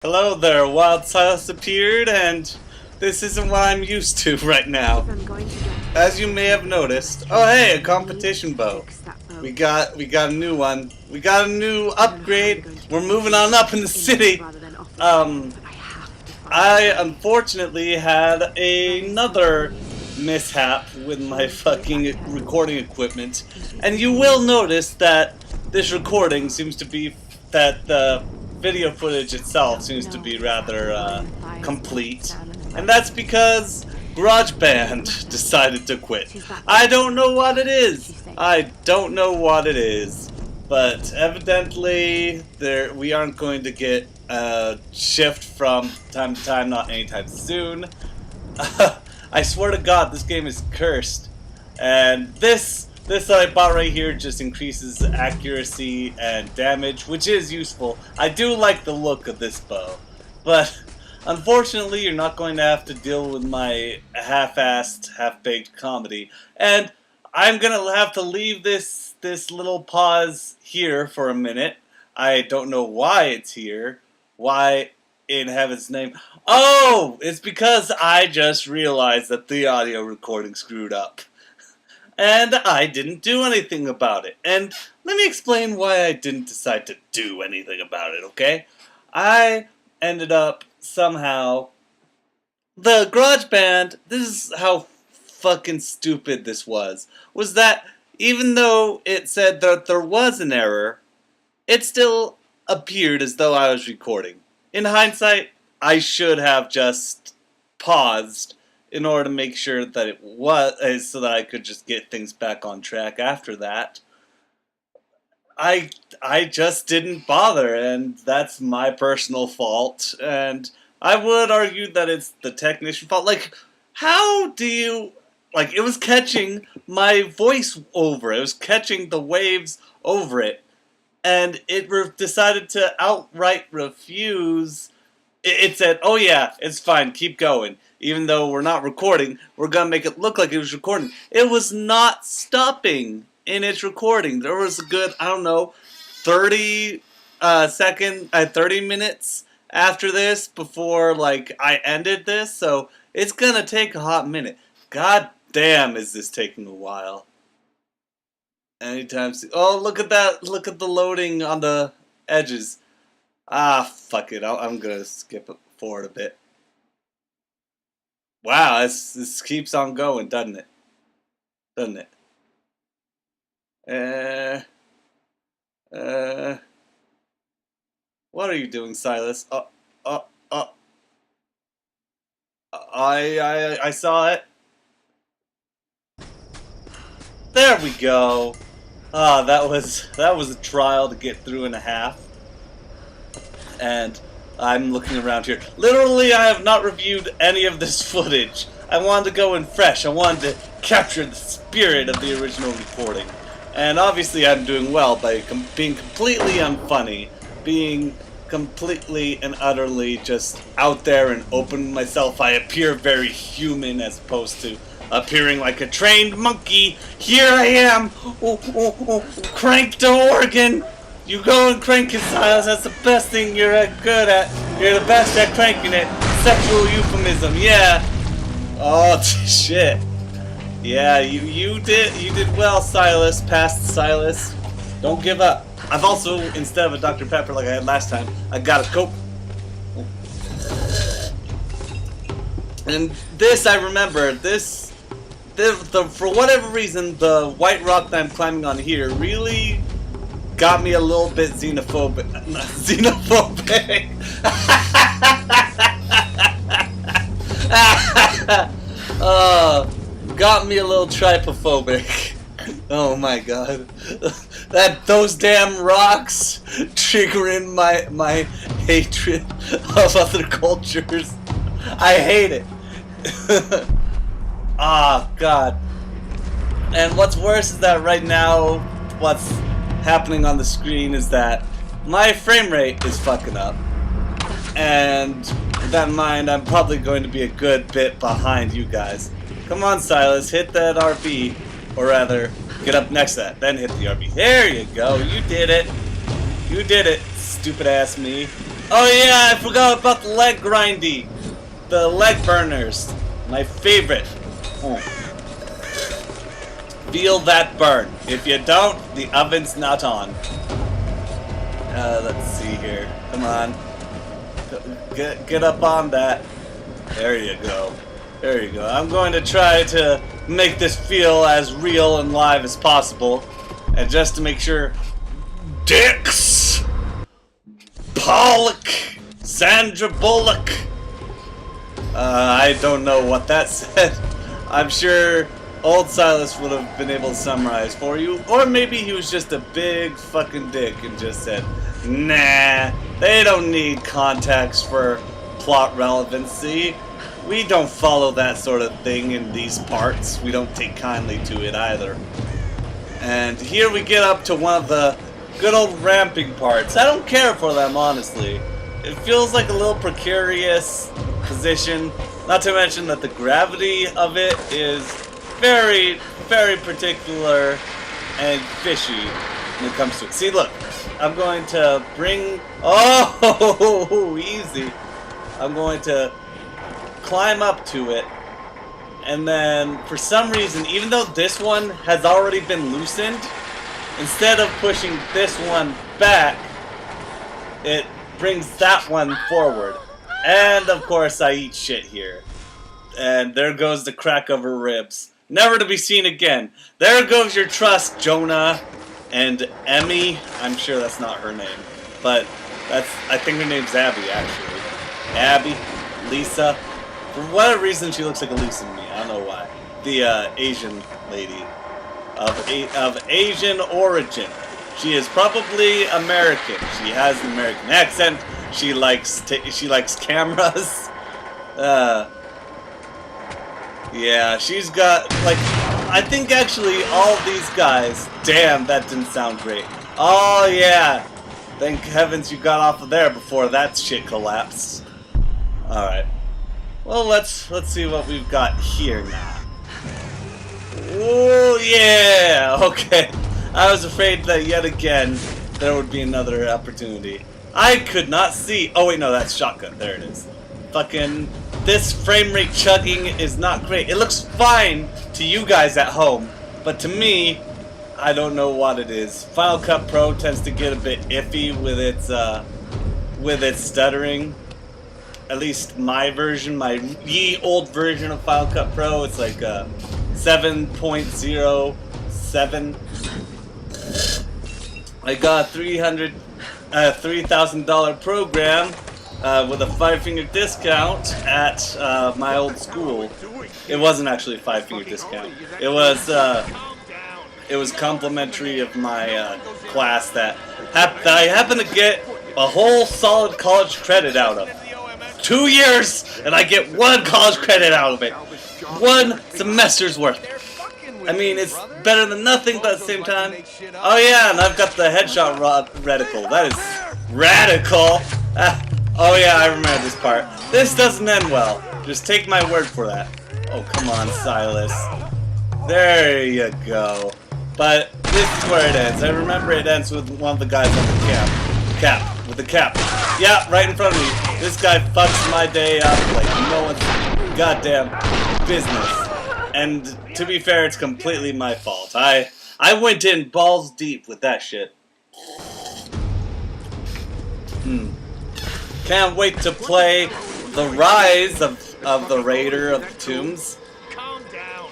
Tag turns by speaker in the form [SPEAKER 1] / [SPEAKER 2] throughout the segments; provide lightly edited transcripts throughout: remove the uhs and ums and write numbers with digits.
[SPEAKER 1] Hello there, Wild Silas appeared, and this isn't what I'm used to right now. As you may have noticed, oh hey, a competition bow. We got a new one. We got a new upgrade. We're moving on up in the city. I unfortunately had another mishap with my fucking recording equipment, and you will notice that this recording seems to be that the video footage itself seems to be rather complete, and that's because GarageBand decided to quit. I don't know what it is. But evidently we aren't going to get a shift from time to time, not anytime soon. I swear to God, this game is cursed, and this that I bought right here just increases accuracy and damage, which is useful. I do like the look of this bow, but unfortunately you're not going to have to deal with my half-assed, half-baked comedy. And I'm gonna have to leave this little pause here for a minute. I don't know why it's here. Why in heaven's name? Oh! It's because I just realized that the audio recording screwed up. And I didn't do anything about it. And let me explain why I didn't decide to do anything about it, okay? I ended up somehow... The GarageBand, this is how fucking stupid this was that even though it said that there was an error, it still appeared as though I was recording. In hindsight, I should have just paused in order to make sure that it was, so that I could just get things back on track after that. I just didn't bother, and that's my personal fault, and I would argue that it's the technician's fault. Like, how do you... Like, it was catching my voice over it. It was catching the waves over it, and it decided to outright refuse. It said, oh yeah, it's fine, keep going. Even though we're not recording, we're gonna make it look like it was recording. It was not stopping in its recording. There was a good, I don't know, 30 minutes after this before, like, I ended this, so it's gonna take a hot minute. God damn, is this taking a while. Anytime soon. Oh, look at that, look at the loading on the edges. Ah, fuck it, I'm gonna skip it forward a bit. Wow, this keeps on going, doesn't it? Doesn't it? What are you doing, Silas? I saw it. There we go. Ah, that was a trial to get through in a half. And I'm looking around here. Literally, I have not reviewed any of this footage. I wanted to go in fresh. I wanted to capture the spirit of the original recording. And obviously I'm doing well by being completely unfunny, being completely and utterly just out there and open myself. I appear very human as opposed to appearing like a trained monkey. Here I am, crank to organ. You go and crank it, Silas. That's the best thing you're good at. You're the best at cranking it. Sexual euphemism, yeah. Oh shit. Yeah, you did well, Silas. Past Silas. Don't give up. I've also, instead of a Dr. Pepper like I had last time, I got a Coke. And this, I remember, for whatever reason, the white rock that I'm climbing on here really got me a little bit xenophobic. Got me a little trypophobic. Oh my god. Those damn rocks triggering my hatred of other cultures. I hate it. Ah, god. And what's worse is that right now, what's happening on the screen is that my frame rate is fucking up. And with that in mind, I'm probably going to be a good bit behind you guys. Come on, Silas, hit that RB. Or rather, get up next to that, then hit the RB. There you go, you did it. You did it, stupid ass me. Oh yeah, I forgot about the leg grindy. The leg burners. My favorite. Oh. Feel that burn. If you don't, the oven's not on. Let's see here. Come on. Get up on that. There you go. There you go. I'm going to try to make this feel as real and live as possible. And just to make sure... Dix! Pollock! Sandra Bullock! I don't know what that said. I'm sure old Silas would have been able to summarize for you. Or maybe he was just a big fucking dick and just said, nah, they don't need context for plot relevancy. We don't follow that sort of thing in these parts. We don't take kindly to it either. And here we get up to one of the good old ramping parts. I don't care for them, honestly. It feels like a little precarious position. Not to mention that the gravity of it is very, very particular and fishy when it comes to it. See, look. I'm going to bring... Oh, easy. I'm going to climb up to it. And then, for some reason, even though this one has already been loosened, instead of pushing this one back, it brings that one forward. And, of course, I eat shit here. And there goes the crack of her ribs. Never to be seen again. There goes your trust, Jonah. And Emmy, I'm sure that's not her name. But I think her name's Abby, actually. Abby, Lisa. For whatever reason, she looks like a Lisa to me. I don't know why. The Asian lady of Asian origin. She is probably American. She has an American accent. She likes cameras. Yeah, she's got like. I think actually all of these guys. Damn, that didn't sound great. Oh yeah. Thank heavens you got off of there before that shit collapsed. All right. Well, let's see what we've got here now. Oh yeah. Okay. I was afraid that yet again there would be another opportunity. I could not see. Oh wait, no, that's shotgun. There it is. Fucking this frame rate chugging is not great. It looks fine to you guys at home, but to me, I don't know what it is. Final Cut Pro tends to get a bit iffy with its stuttering. At least my version, my ye old version of Final Cut Pro, it's like 7.07. I got $3,000 program with a 5-finger discount at my old school. It wasn't actually a 5-finger discount. It was complimentary of my class that I happened to get a whole solid college credit out of. 2 years, and I get 1 college credit out of it. 1 semester's worth. I mean, it's better than nothing, but at the same time... Oh yeah, and I've got the headshot reticle. That is radical. Oh yeah, I remember this part. This doesn't end well. Just take my word for that. Oh, come on, Silas. There you go. But this is where it ends. I remember it ends with one of the guys on the with the cap. Yeah, right in front of me. This guy fucks my day up like no one's goddamn business. And to be fair, it's completely my fault. I went in balls deep with that shit. Can't wait to play The Rise of the Raider of the Tombs.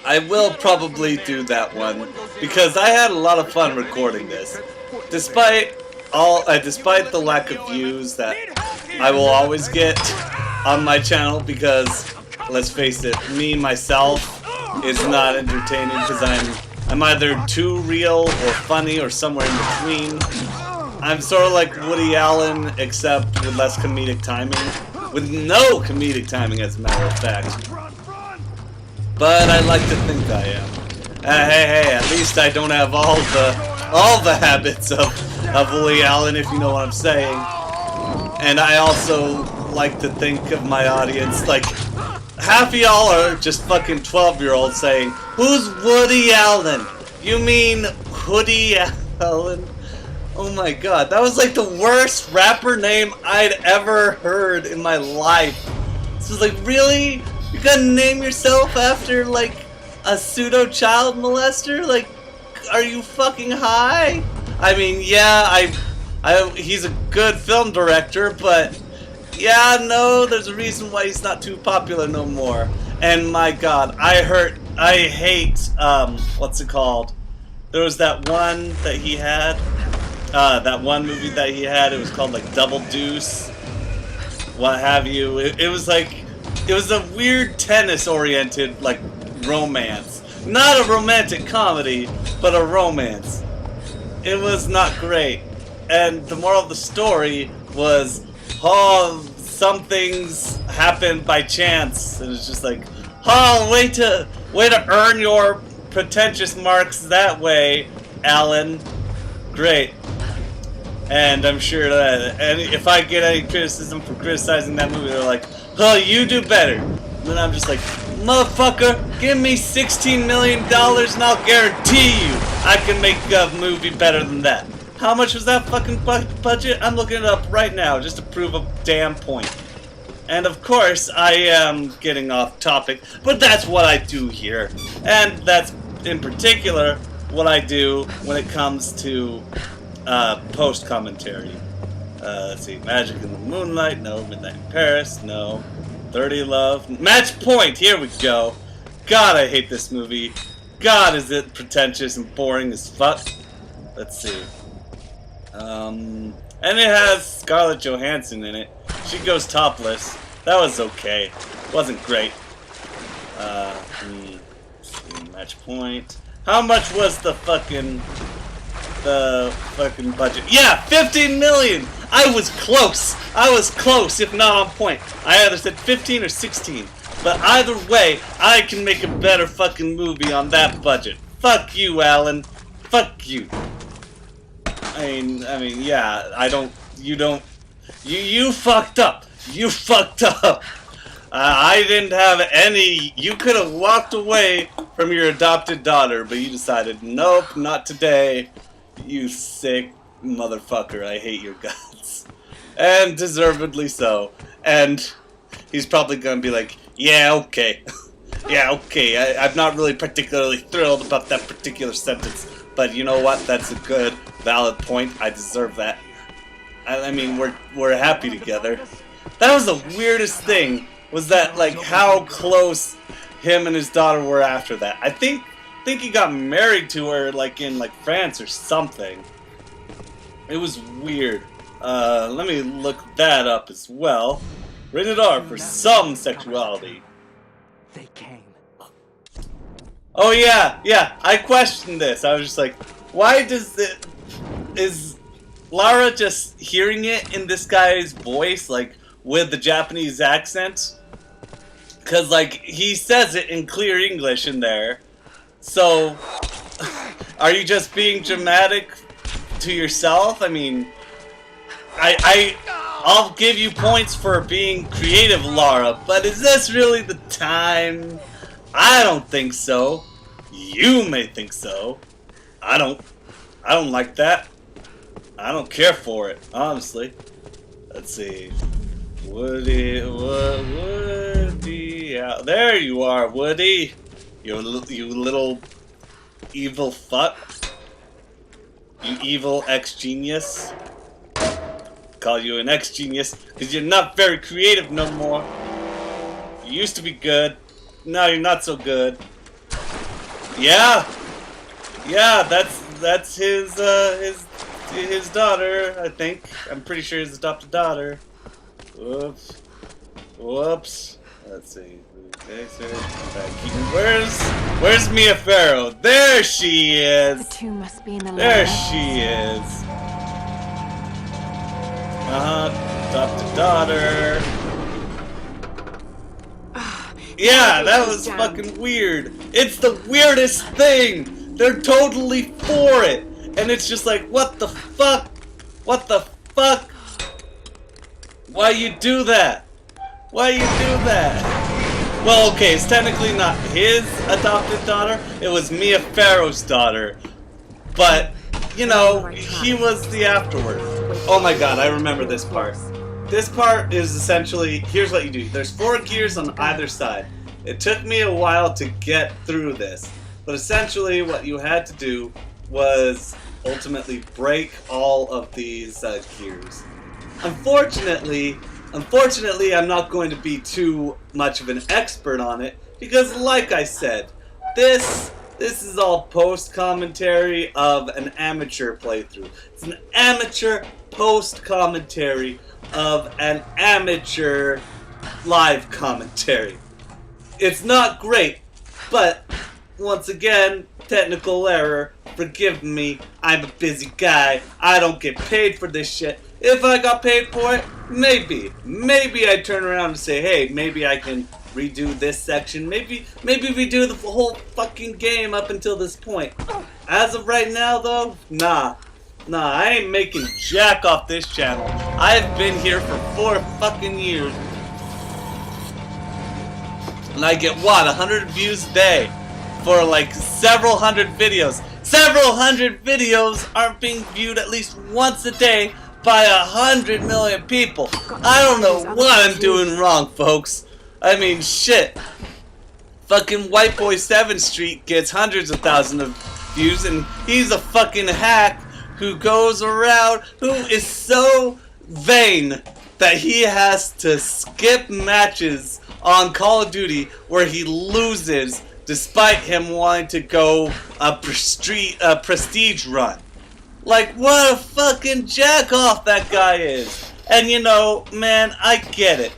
[SPEAKER 1] I will probably do that one because I had a lot of fun recording this. Despite the lack of views that I will always get on my channel, because let's face it, me myself is not entertaining because I'm either too real or funny or somewhere in between. I'm sort of like Woody Allen, except with less comedic timing. With no comedic timing, as a matter of fact. But I like to think I am. Hey, at least I don't have all the habits of Woody Allen, if you know what I'm saying. And I also like to think of my audience like half of y'all are just fucking 12-year-olds saying, "Who's Woody Allen? You mean Woody Allen?" Oh my god, that was like the worst rapper name I'd ever heard in my life. This was like, really? You gotta name yourself after like a pseudo child molester? Like, are you fucking high? I mean, yeah, he's a good film director, but yeah, no, there's a reason why he's not too popular no more. And my god, I hate, what's it called? There was that one that he had, that one movie that he had, it was called like Double Deuce, what have you. It was like, it was a weird tennis-oriented, like, romance. Not a romantic comedy, but a romance. It was not great. And the moral of the story was, oh, some things happened by chance. It was just like, oh, way to earn your pretentious marks that way, Alan. Great. And I'm sure that if I get any criticism for criticizing that movie, they're like, oh, you do better. And I'm just like, motherfucker, give me $16 million and I'll guarantee you I can make a movie better than that. How much was that fucking budget? I'm looking it up right now just to prove a damn point. And of course, I am getting off topic, but that's what I do here. And that's, in particular, what I do when it comes to post-commentary. Let's see, Magic in the Moonlight, no. Midnight in Paris, no. 30 Love, Match Point, here we go. God, I hate this movie. God, is it pretentious and boring as fuck. Let's see. And it has Scarlett Johansson in it. She goes topless. That was okay. Wasn't great. Match Point. How much was the fucking budget? Yeah, 15 million! I was close! I was close, if not on point. I either said 15 or 16. But either way, I can make a better fucking movie on that budget. Fuck you, Alan. Fuck you. I mean, yeah, you fucked up. You fucked up. I didn't have any. You could have walked away from your adopted daughter, but you decided, nope, not today. You sick motherfucker. I hate your guts. And deservedly so. And he's probably gonna be like, yeah, okay. Yeah, okay. I'm not really particularly thrilled about that particular sentence. But you know what? That's a good, valid point. I deserve that. I mean, we're happy together. That was the weirdest thing. Was that like how close him and his daughter were after that? I think he got married to her like in like France or something. It was weird. Let me look that up as well. Rated R for some sexuality.
[SPEAKER 2] They came.
[SPEAKER 1] Oh yeah. I questioned this. I was just like, why is Lara just hearing it in this guy's voice, like with the Japanese accent? Because like he says it in clear English in there. So, are you just being dramatic to yourself? I mean, I'll give you points for being creative, Lara, but is this really the time? I don't think so. You may think so. I don't like that. I don't care for it, honestly. Let's see. Woody, yeah, there you are, Woody. You little evil fuck. You evil ex-genius. Call you an ex-genius because you're not very creative no more. You used to be good. Now you're not so good. Yeah, that's his daughter, I think. I'm pretty sure his adopted daughter. Whoops. Let's see. Where's Mia Farrow? There she is.
[SPEAKER 3] The two must be in the
[SPEAKER 1] There she is. Adopted daughter. Yeah, that was fucking weird. It's the weirdest thing. They're totally for it. And it's just like, what the fuck? What the fuck? Why you do that? Why you do that? Well, okay, it's technically not his adopted daughter. It was Mia Farrow's daughter. But you know, he was the afterward. Oh my god, I remember this part. This part is essentially, here's what you do. There's 4 gears on either side. It took me a while to get through this, but essentially what you had to do was ultimately break all of these gears. Unfortunately, I'm not going to be too much of an expert on it, because like I said, this is all post-commentary of an amateur playthrough. It's an amateur post-commentary of an amateur live commentary. It's not great, but once again, technical error. Forgive me, I'm a busy guy. I don't get paid for this shit. If I got paid for it, maybe I'd turn around and say, hey, maybe I can redo this section. Maybe redo the whole fucking game up until this point. As of right now, though, nah, I ain't making jack off this channel. I've been here for 4 fucking years. And I get, what, 100 views a day for like several hundred videos. Several hundred videos aren't being viewed at least once a day by 100 million people. I don't know what I'm doing wrong, folks. I mean, shit. Fucking White Boy 7th Street gets hundreds of thousands of views, and he's a fucking hack who goes around, who is so vain that he has to skip matches on Call of Duty where he loses despite him wanting to go a prestige run. Like, what a fucking jack-off that guy is. And you know, man, I get it.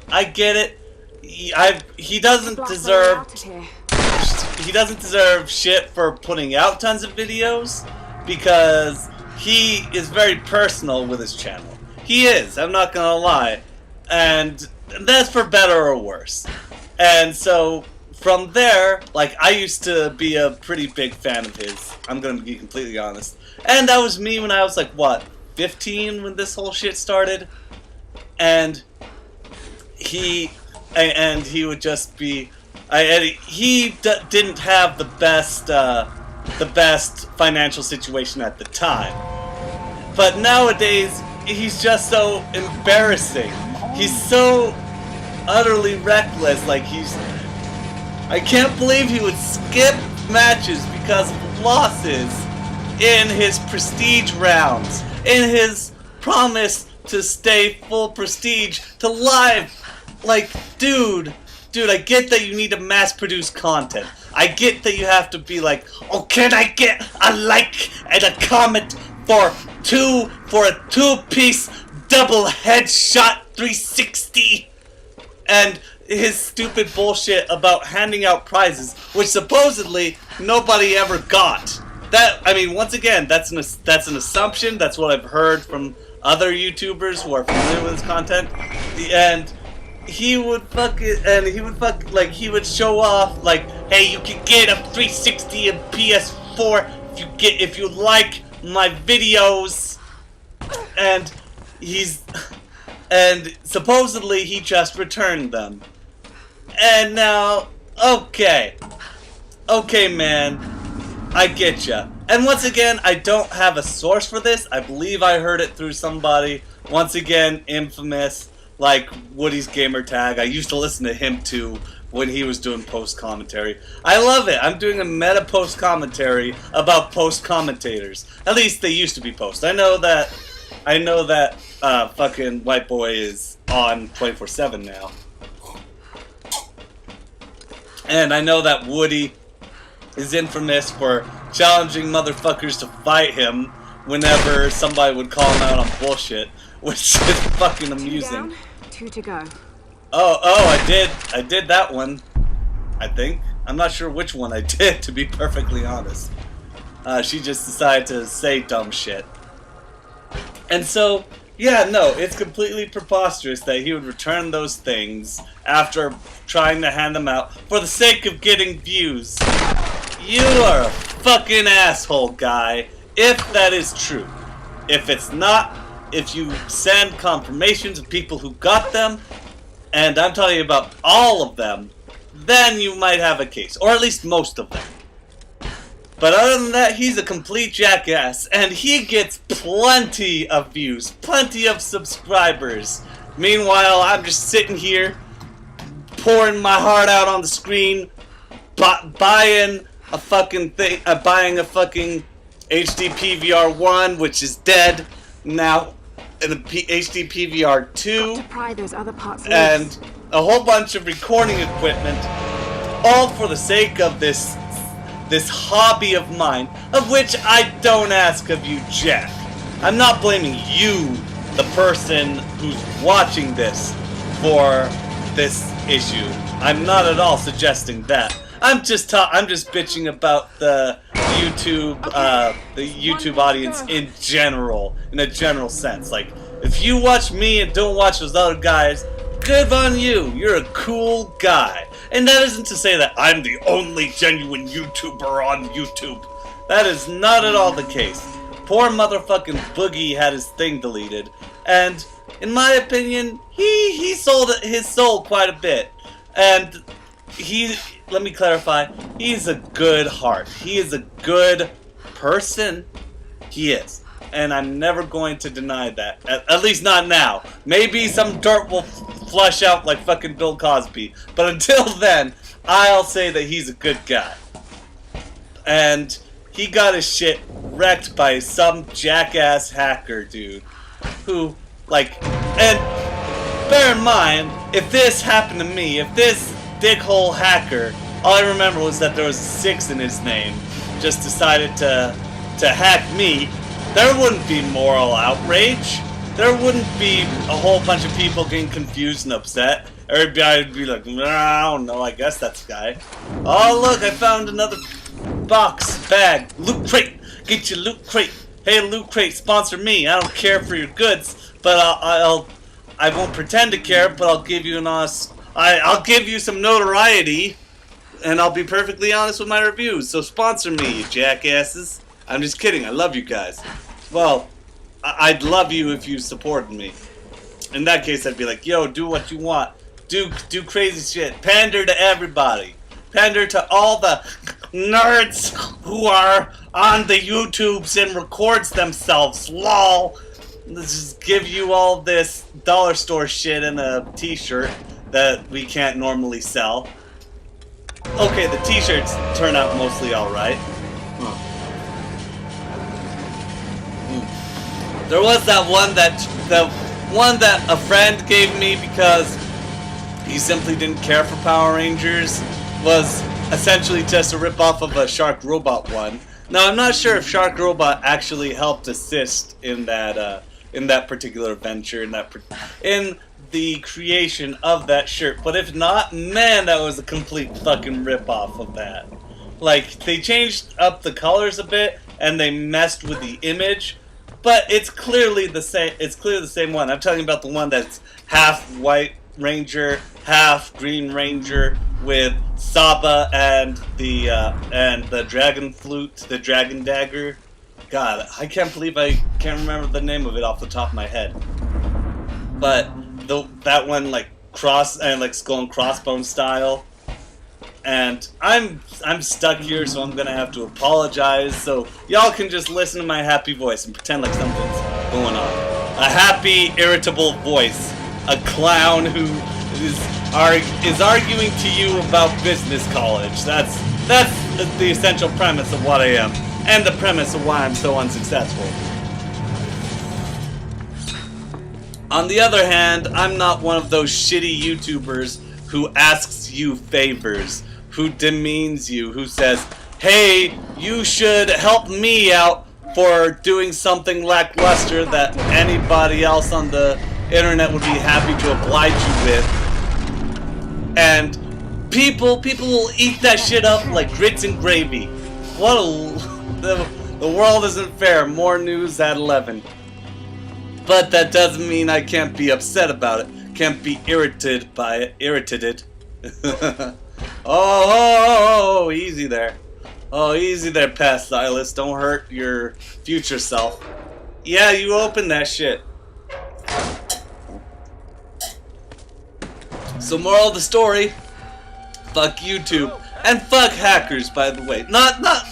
[SPEAKER 1] He doesn't deserve shit for putting out tons of videos, because he is very personal with his channel. He is, I'm not gonna lie. And that's for better or worse. And so, from there, like, I used to be a pretty big fan of his. I'm gonna be completely honest. And that was me when I was like, what, 15 when this whole shit started? And he would just be, he didn't have the best financial situation at the time. But nowadays, he's just so embarrassing. He's so utterly reckless. Like, I can't believe he would skip matches because of losses in his prestige rounds, in his promise to stay full prestige to live. Like, dude, I get that you need to mass-produce content. I get that you have to be like, oh, can I get a like and a comment for a 2-piece double headshot 360? And his stupid bullshit about handing out prizes, which supposedly nobody ever got. That, I mean, once again, that's an assumption. That's what I've heard from other YouTubers who are familiar with his content. And he would he would show off like, hey, you can get a 360 and PS4 if you like my videos. And supposedly he just returned them. And now, okay, man, I get ya. And once again, I don't have a source for this. I believe I heard it through somebody. Once again, infamous, like Woody's Gamertag. I used to listen to him too when he was doing post-commentary. I love it. I'm doing a meta post-commentary about post-commentators. At least they used to be post. I know that fucking White Boy is on 24/7 now. And I know that Woody is infamous for challenging motherfuckers to fight him whenever somebody would call him out on bullshit, which is fucking amusing.
[SPEAKER 2] Down, 2 to go.
[SPEAKER 1] Oh, I did that one, I think. I'm not sure which one I did, to be perfectly honest. She just decided to say dumb shit. And so, yeah, no, it's completely preposterous that he would return those things after trying to hand them out for the sake of getting views. You are a fucking asshole, guy, if that is true. If it's not, if you send confirmations of people who got them, and I'm talking about all of them, then you might have a case, or at least most of them. But other than that, he's a complete jackass, and he gets plenty of views, plenty of subscribers. Meanwhile, I'm just sitting here, pouring my heart out on the screen, buying a fucking thing, buying a fucking HD PVR 1, which is dead now, and a HD PVR 2,
[SPEAKER 2] there's other parts
[SPEAKER 1] and a whole bunch of recording equipment, all for the sake of this hobby of mine, of which I don't ask of you jack. I'm not blaming you, the person who's watching this, for this issue. I'm not at all suggesting that. I'm just bitching about the YouTube audience in general, in a general sense. Like, if you watch me and don't watch those other guys, good on you. You're a cool guy. And that isn't to say that I'm the only genuine YouTuber on YouTube. That is not at all the case. Poor motherfucking Boogie had his thing deleted, and in my opinion, he sold his soul quite a bit. And let me clarify, he's a good heart. He is a good person. He is. And I'm never going to deny that. At least not now. Maybe some dirt will flush out like fucking Bill Cosby. But until then, I'll say that he's a good guy. And he got his shit wrecked by some jackass hacker dude. Who, like, and bear in mind, if this happened to me, if this dickhole hacker, all I remember was that there was a 6 in his name, just decided to hack me, there wouldn't be moral outrage. There wouldn't be a whole bunch of people getting confused and upset. Everybody would be like, I don't know, I guess that's the guy. Oh look, I found another box, bag, Loot Crate. Get your Loot Crate. Hey, Loot Crate, sponsor me. I don't care for your goods, but I won't pretend to care, but I'll give you I'll give you some notoriety, and I'll be perfectly honest with my reviews. So sponsor me, you jackasses. I'm just kidding. I love you guys. Well, I'd love you if you supported me. In that case, I'd be like, yo, do what you want. Do crazy shit. Pander to everybody. Pander to all the nerds who are on the YouTubes and records themselves. Lol. Let's just give you all this dollar store shit in a t-shirt that we can't normally sell. Okay, the t-shirts turn out mostly alright. There was the one that a friend gave me because he simply didn't care for Power Rangers, was essentially just a ripoff of a Shark Robot one. Now I'm not sure if Shark Robot actually helped assist in that particular venture, in the creation of that shirt, but if not, man, that was a complete fucking ripoff of that. Like, they changed up the colors a bit and they messed with the image, but it's clearly the same. It's clearly the same one. I'm talking about the one that's half White Ranger, half Green Ranger, with Saba and the Dragon Flute, the Dragon Dagger. God, I can't believe I can't remember the name of it off the top of my head. But that one, like skull and crossbone style. And I'm stuck here, so I'm gonna have to apologize. So y'all can just listen to my happy voice and pretend like something's going on. A happy, irritable voice, a clown who is arguing to you about business college. That's the essential premise of what I am, and the premise of why I'm so unsuccessful. On the other hand, I'm not one of those shitty YouTubers who asks you favors, who demeans you, who says, hey, you should help me out for doing something lackluster that anybody else on the internet would be happy to oblige you with. And people will eat that shit up like grits and gravy. The world isn't fair. More news at 11. But that doesn't mean I can't be upset about it. Can't be irritated by it. Irritated. Oh, easy there. Oh, easy there, Pat Silas. Don't hurt your future self. Yeah, you opened that shit. So moral of the story, fuck YouTube. And fuck hackers, by the way.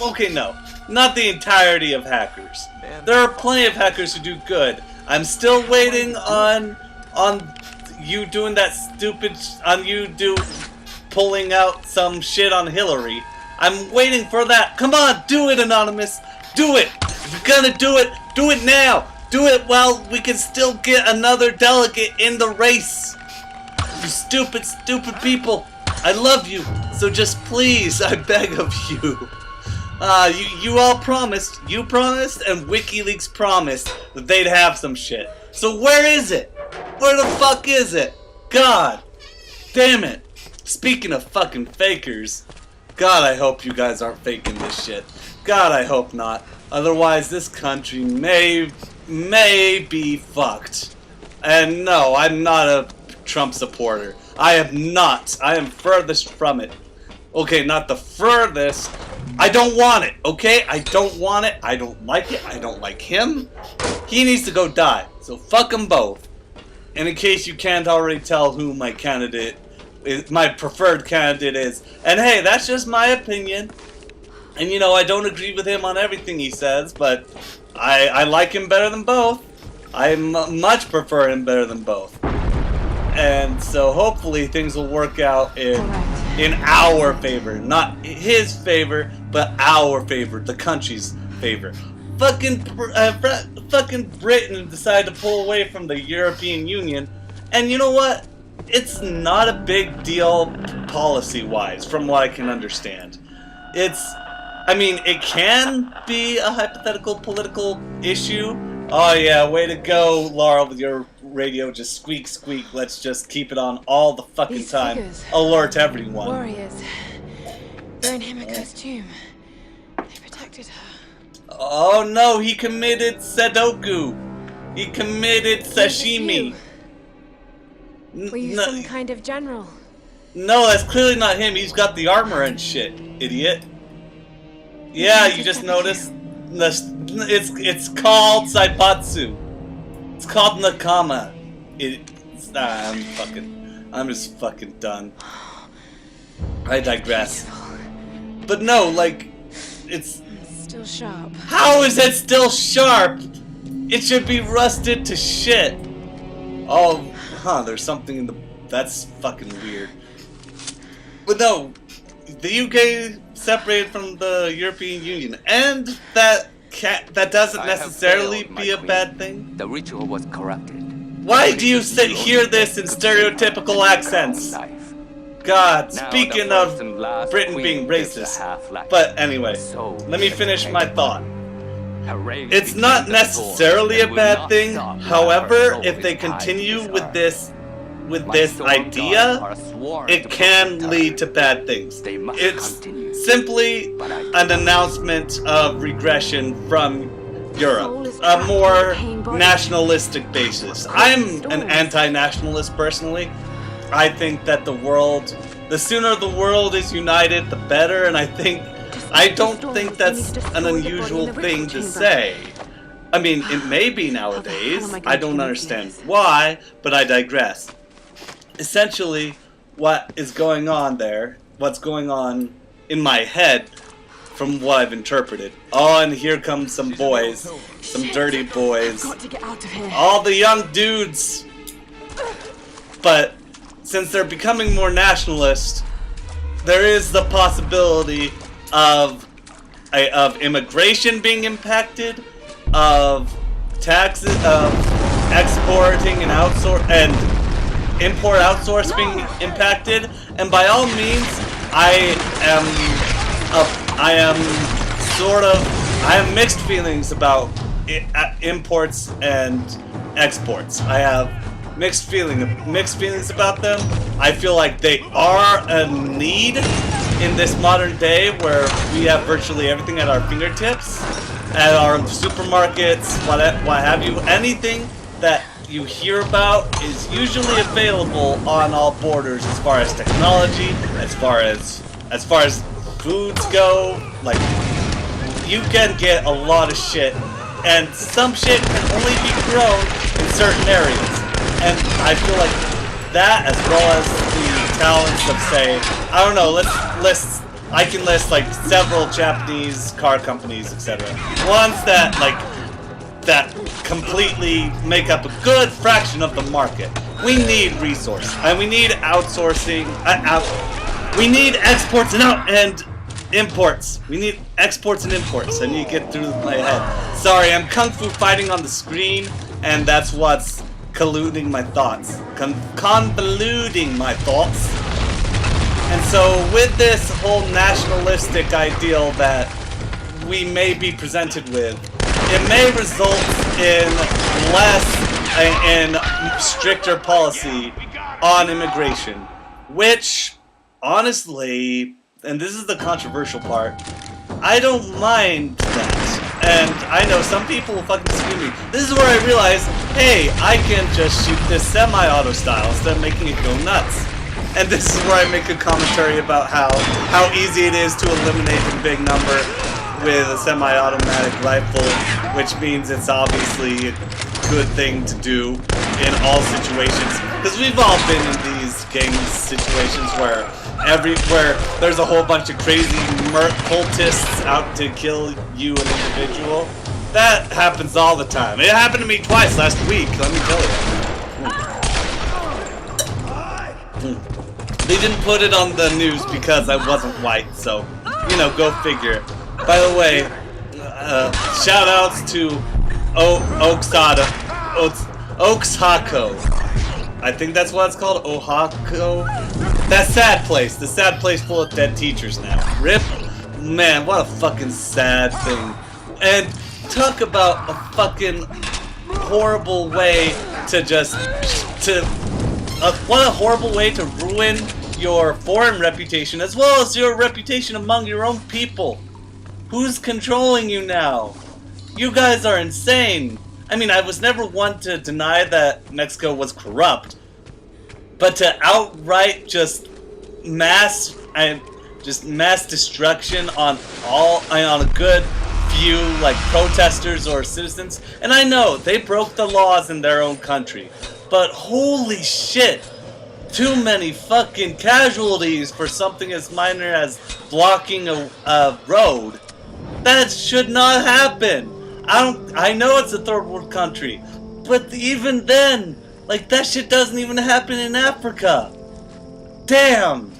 [SPEAKER 1] Okay, no. Not the entirety of hackers. There are plenty of hackers who do good. I'm still waiting on you doing that stupid, pulling out some shit on Hillary. I'm waiting for that. Come on, do it, Anonymous. Do it. If you're gonna do it now. Do it while we can still get another delegate in the race. You stupid, stupid people. I love you. So just please, I beg of you. You all promised. You promised and WikiLeaks promised that they'd have some shit. So where is it? Where the fuck is it? God damn it. Speaking of fucking fakers, God, I hope you guys aren't faking this shit. God, I hope not. Otherwise, this country may be fucked. And no, I'm not a Trump supporter. I am not. I am furthest from it. Okay, not the furthest. I don't want it, okay? I don't want it. I don't like it. I don't like him. He needs to go die. So fuck them both. And in case you can't already tell who my candidate is, my preferred candidate is. And hey, that's just my opinion. And you know, I don't agree with him on everything he says, but I like him better than both. I much prefer him better than both. And so hopefully things will work out in our favor. Not his favor, but our favor. The country's favor. Fucking Britain decided to pull away from the European Union. And you know what? It's not a big deal policy-wise, from what I can understand. I mean, it can be a hypothetical political issue. Oh yeah, way to go, Laura, with your radio just squeak squeak. Let's just keep it on all the fucking time.
[SPEAKER 2] Figures.
[SPEAKER 1] Alert everyone.
[SPEAKER 2] Warriors. They're in Himiko's tomb. They protected her.
[SPEAKER 1] Oh no, he committed Sudoku. He committed sashimi.
[SPEAKER 2] Were you some kind of general?
[SPEAKER 1] No, that's clearly not him. He's got the armor and shit, idiot. Yeah, you just noticed. It's called Saibatsu. It's called Nakama. I'm just fucking done. I digress. But no, like, it's
[SPEAKER 2] still sharp.
[SPEAKER 1] How is it still sharp? It should be rusted to shit. Oh, there's something in the... That's fucking weird. But no, the UK separated from the European Union, and that doesn't necessarily be a bad thing.
[SPEAKER 3] The ritual was corrupted.
[SPEAKER 1] Why do you hear this in stereotypical accents? God, speaking of Britain being racist. But anyway, let me finish my thought. It's not necessarily a bad thing. However, if they continue with this idea, it can lead to bad things. It's simply an announcement of regression from Europe, a more nationalistic basis. I'm an anti-nationalist personally. I think that the sooner the world is united, the better, and I don't think that's an unusual thing to say. I mean, it may be nowadays. I don't understand why, but I digress. Essentially, what is going on there, what's going on in my head from what I've interpreted. Oh, and here come some boys, some dirty boys.
[SPEAKER 2] Got to get out of here.
[SPEAKER 1] All the young dudes. But since they're becoming more nationalist, there is the possibility of immigration being impacted, of taxes, of exporting and import outsource being impacted, and by all means, I have mixed feelings about imports and exports. I have mixed feelings about them. I feel like they are a need in this modern day where we have virtually everything at our fingertips, at our supermarkets, what have you. Anything that you hear about is usually available on all borders as far as technology, as far as foods go. Like, you can get a lot of shit, and some shit can only be grown in certain areas. And I feel like that, as well as the talents of, say, I don't know, let's I can list like several Japanese car companies, etc. Ones that that completely make up a good fraction of the market. We need resource, and we need outsourcing. We need exports and imports. We need exports and imports. I need to get through my head. Sorry, I'm kung fu fighting on the screen, and that's what's colluding my thoughts. Convoluting my thoughts. And so with this whole nationalistic ideal that we may be presented with, it may result in stricter policy on immigration, which, honestly, and this is the controversial part, I don't mind that. And I know some people will fucking disagree with me. This is where I realize, hey, I can just shoot this semi-auto style instead of making it go nuts. And this is where I make a commentary about how easy it is to eliminate a big number with a semi-automatic rifle, which means it's obviously a good thing to do in all situations. Because we've all been in these game situations where there's a whole bunch of crazy cultists out to kill you, an individual. That happens all the time. It happened to me twice last week, let me tell you. They didn't put it on the news because I wasn't white, so, you know, go figure. By the way, shout outs to Oaxaco. I think that's what it's called, Oaxaco. That sad place, the sad place full of dead teachers now. RIP. Man, what a fucking sad thing. And talk about a fucking horrible way what a horrible way to ruin your foreign reputation as well as your reputation among your own people. Who's controlling you now? You guys are insane. I mean, I was never one to deny that Mexico was corrupt, but to outright just mass destruction on a good few like protesters or citizens, and I know they broke the laws in their own country, but holy shit, too many fucking casualties for something as minor as blocking a road. That should not happen. I know it's a third world country, but even then, like, that shit doesn't even happen in Africa. Damn.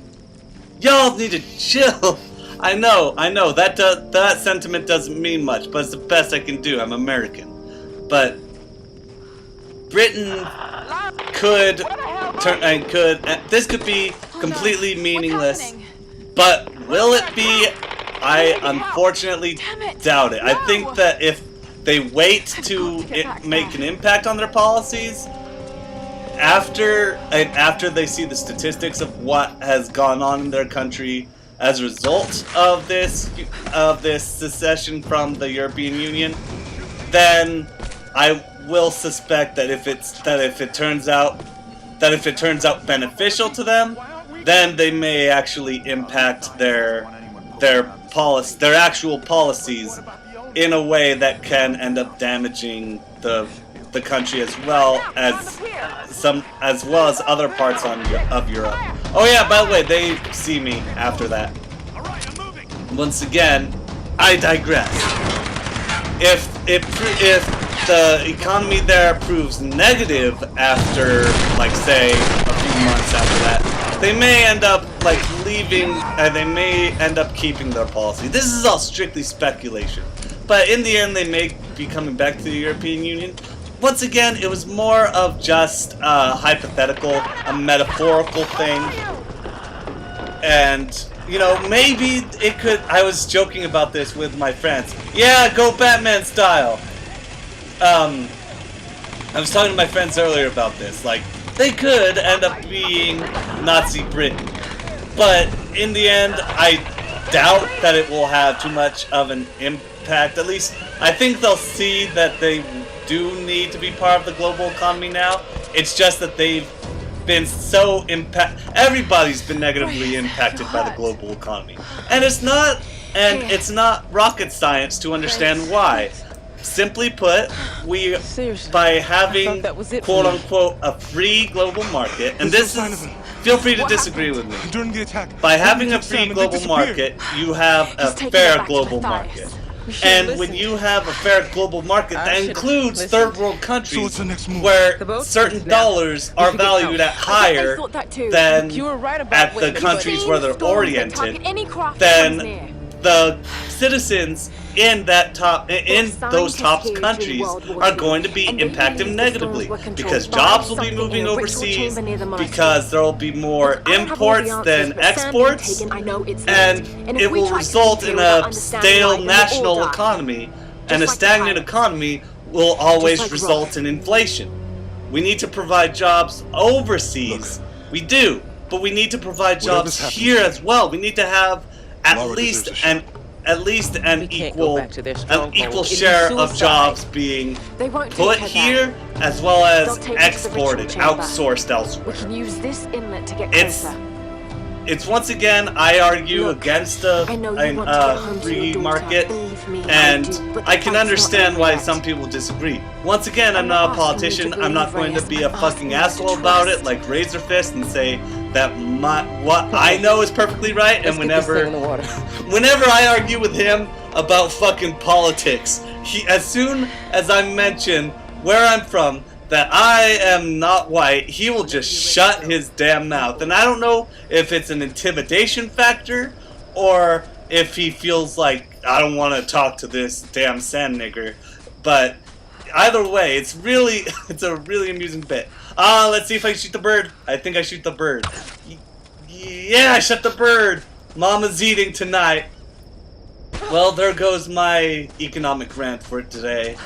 [SPEAKER 1] Y'all need to chill. I know, that sentiment doesn't mean much, but it's the best I can do. I'm American. But Britain this could be completely meaningless, but will it be? I unfortunately doubt it. I think that if they wait to make an impact on their policies after they see the statistics of what has gone on in their country as a result of this secession from the European Union, then I will suspect that if it turns out beneficial to them, then they may actually impact their actual policies in a way that can end up damaging the country as well as other parts of Europe. Oh yeah, by the way, they see me after that. Once again, I digress. If the economy there proves negative after, like, say, a few months after that, they may end up like leaving, and they may end up keeping their policy. This is all strictly speculation, but in the end they may be coming back to the European Union. Once again, it was more of just a hypothetical, a metaphorical thing, and you know, maybe it could. I was joking about this with my friends. Yeah, go Batman style. I was talking to my friends earlier about this, like, they could end up being Nazi Britain, but in the end, I doubt that it will have too much of an impact. At least, I think they'll see that they do need to be part of the global economy now. It's just that they've been so everybody's been negatively impacted by the global economy. And it's not rocket science to understand why. Simply put, by having quote unquote a free global market, and this is Feel free to
[SPEAKER 2] What
[SPEAKER 1] disagree with me.
[SPEAKER 4] During the attack,
[SPEAKER 1] By having a
[SPEAKER 4] took
[SPEAKER 1] free
[SPEAKER 4] Sam and they
[SPEAKER 1] global
[SPEAKER 4] disappeared.
[SPEAKER 1] market, you have a
[SPEAKER 2] He's taking it
[SPEAKER 1] fair
[SPEAKER 2] back to
[SPEAKER 1] global
[SPEAKER 2] Matthias.
[SPEAKER 1] market.
[SPEAKER 2] We should
[SPEAKER 1] And
[SPEAKER 2] listen.
[SPEAKER 1] when you have a fair global market,
[SPEAKER 5] I
[SPEAKER 1] that
[SPEAKER 5] should've
[SPEAKER 1] includes
[SPEAKER 5] listened.
[SPEAKER 1] third world
[SPEAKER 4] So
[SPEAKER 1] countries
[SPEAKER 4] what's the next move?
[SPEAKER 1] where
[SPEAKER 5] The boat?
[SPEAKER 1] certain
[SPEAKER 5] Now,
[SPEAKER 1] dollars
[SPEAKER 5] we
[SPEAKER 1] are
[SPEAKER 5] should get
[SPEAKER 1] valued at
[SPEAKER 5] help.
[SPEAKER 1] higher
[SPEAKER 2] thought that too.
[SPEAKER 1] than
[SPEAKER 5] You were right about
[SPEAKER 1] at the
[SPEAKER 5] women, but-
[SPEAKER 1] countries where they're
[SPEAKER 2] Storms that
[SPEAKER 1] oriented.
[SPEAKER 2] target any craft
[SPEAKER 1] Then
[SPEAKER 2] that comes near.
[SPEAKER 1] the citizens in that top in
[SPEAKER 2] Well,
[SPEAKER 1] those top
[SPEAKER 2] scientists here
[SPEAKER 1] countries
[SPEAKER 2] during World War
[SPEAKER 1] are
[SPEAKER 2] II,
[SPEAKER 1] going to be
[SPEAKER 2] and they
[SPEAKER 1] impacted
[SPEAKER 2] believe the
[SPEAKER 1] negatively
[SPEAKER 2] storms were controlled
[SPEAKER 1] because
[SPEAKER 2] by
[SPEAKER 1] jobs will be
[SPEAKER 2] something
[SPEAKER 1] moving
[SPEAKER 2] in a ritual
[SPEAKER 1] overseas
[SPEAKER 2] chamber near the monastery.
[SPEAKER 1] because there will be more
[SPEAKER 2] Look, I don't have all the
[SPEAKER 1] imports
[SPEAKER 2] answers,
[SPEAKER 1] than
[SPEAKER 2] but Sam being
[SPEAKER 1] exports,
[SPEAKER 2] taken, I know it's
[SPEAKER 1] and
[SPEAKER 2] late. If
[SPEAKER 1] it
[SPEAKER 2] we
[SPEAKER 1] will
[SPEAKER 2] try to
[SPEAKER 1] result
[SPEAKER 2] keep
[SPEAKER 1] in
[SPEAKER 2] here without
[SPEAKER 1] a
[SPEAKER 2] understanding
[SPEAKER 1] stale
[SPEAKER 2] why, then we'll
[SPEAKER 1] national
[SPEAKER 2] all die.
[SPEAKER 1] economy, and a
[SPEAKER 2] like the
[SPEAKER 1] stagnant
[SPEAKER 2] pirates.
[SPEAKER 1] economy will always
[SPEAKER 2] like
[SPEAKER 1] result
[SPEAKER 2] Rock.
[SPEAKER 1] in inflation. We need to provide jobs overseas. We do, but we need to provide
[SPEAKER 4] Whatever's
[SPEAKER 1] jobs
[SPEAKER 4] happening
[SPEAKER 1] here
[SPEAKER 4] here,
[SPEAKER 1] as well. We need to have at
[SPEAKER 4] Laura
[SPEAKER 1] least
[SPEAKER 4] deserves a
[SPEAKER 1] an
[SPEAKER 5] We can't go back to their
[SPEAKER 1] an
[SPEAKER 5] stronghold.
[SPEAKER 1] equal
[SPEAKER 5] It'd be
[SPEAKER 1] share of
[SPEAKER 5] suicide.
[SPEAKER 1] jobs being
[SPEAKER 2] They won't
[SPEAKER 1] put
[SPEAKER 2] take her
[SPEAKER 1] here
[SPEAKER 2] back.
[SPEAKER 1] as well as
[SPEAKER 2] They'll take her to the ritual
[SPEAKER 1] exported,
[SPEAKER 2] chamber.
[SPEAKER 1] outsourced
[SPEAKER 2] We
[SPEAKER 1] elsewhere.
[SPEAKER 2] can use this inlet to get
[SPEAKER 1] It's
[SPEAKER 2] closer.
[SPEAKER 1] It's once again, I argue
[SPEAKER 2] Look,
[SPEAKER 1] against
[SPEAKER 2] I know you want to get home to
[SPEAKER 1] free
[SPEAKER 2] your daughter,
[SPEAKER 1] market,
[SPEAKER 2] believe me, I
[SPEAKER 1] and
[SPEAKER 2] do, but the
[SPEAKER 1] I can
[SPEAKER 2] fight's not
[SPEAKER 1] understand
[SPEAKER 2] over
[SPEAKER 1] why
[SPEAKER 2] yet.
[SPEAKER 1] some people disagree. Once again, I'm
[SPEAKER 2] I'm
[SPEAKER 1] not a
[SPEAKER 2] not asking you
[SPEAKER 1] politician.
[SPEAKER 2] to
[SPEAKER 1] I'm not
[SPEAKER 2] believe
[SPEAKER 1] going to be a
[SPEAKER 2] Reyes, I'm
[SPEAKER 1] fucking
[SPEAKER 2] asking you to
[SPEAKER 1] asshole about it
[SPEAKER 2] trust.
[SPEAKER 1] like Razorfist and say that what I know is perfectly right.
[SPEAKER 5] Let's
[SPEAKER 1] And
[SPEAKER 5] get this thing in the water.
[SPEAKER 1] whenever I argue with him about fucking politics, as soon as I mention where I'm from, that I am not white, he will just shut his damn mouth. And I don't know if it's an intimidation factor or if he feels like I don't want to talk to this damn sand nigger. But either way, it's really it's a really amusing bit. Let's see if I shoot the bird. I think I shoot the bird. Yeah, I shot the bird. Mama's eating tonight. Well, there goes my economic rant for today.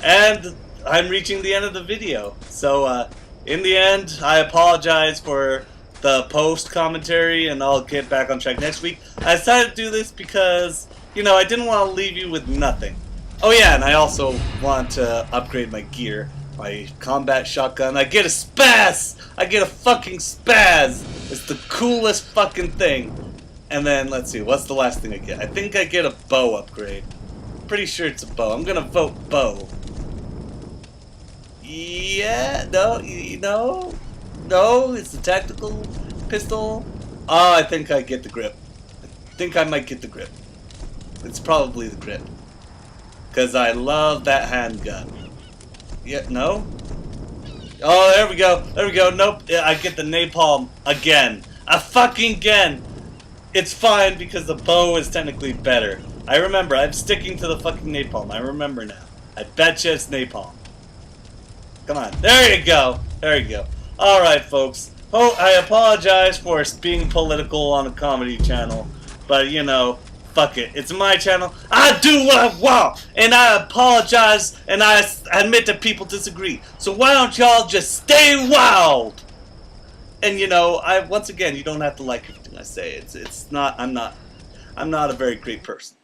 [SPEAKER 1] And I'm reaching the end of the video. So, in the end, I apologize for the post commentary, and I'll get back on track next week. I decided to do this because, you know, I didn't want to leave you with nothing. Oh yeah, and I also want to upgrade my gear. My combat shotgun. I get a spaz! I get a fucking spaz! It's the coolest fucking thing. And then, let's see, what's the last thing I get? I think I get a bow upgrade. Pretty sure it's a bow. I'm gonna vote bow. Yeah, no, no, it's a tactical pistol. Oh, I think I get the grip. I think I might get the grip. It's probably the grip. Because I love that handgun. Yeah, no? Oh, there we go. There we go. Nope. Yeah, I get the napalm again. A fucking again. It's fine because the bow is technically better. I remember. I'm sticking to the fucking napalm. I remember now. I betcha it's napalm. Come on. There you go. There you go. Alright, folks. Oh, I apologize for being political on a comedy channel. But, you know, fuck it. It's my channel. I do what I want. And I apologize. And I admit that people disagree. So why don't y'all just stay wild? And, you know, once again, you don't have to like everything I say. It's not, I'm not a very great person.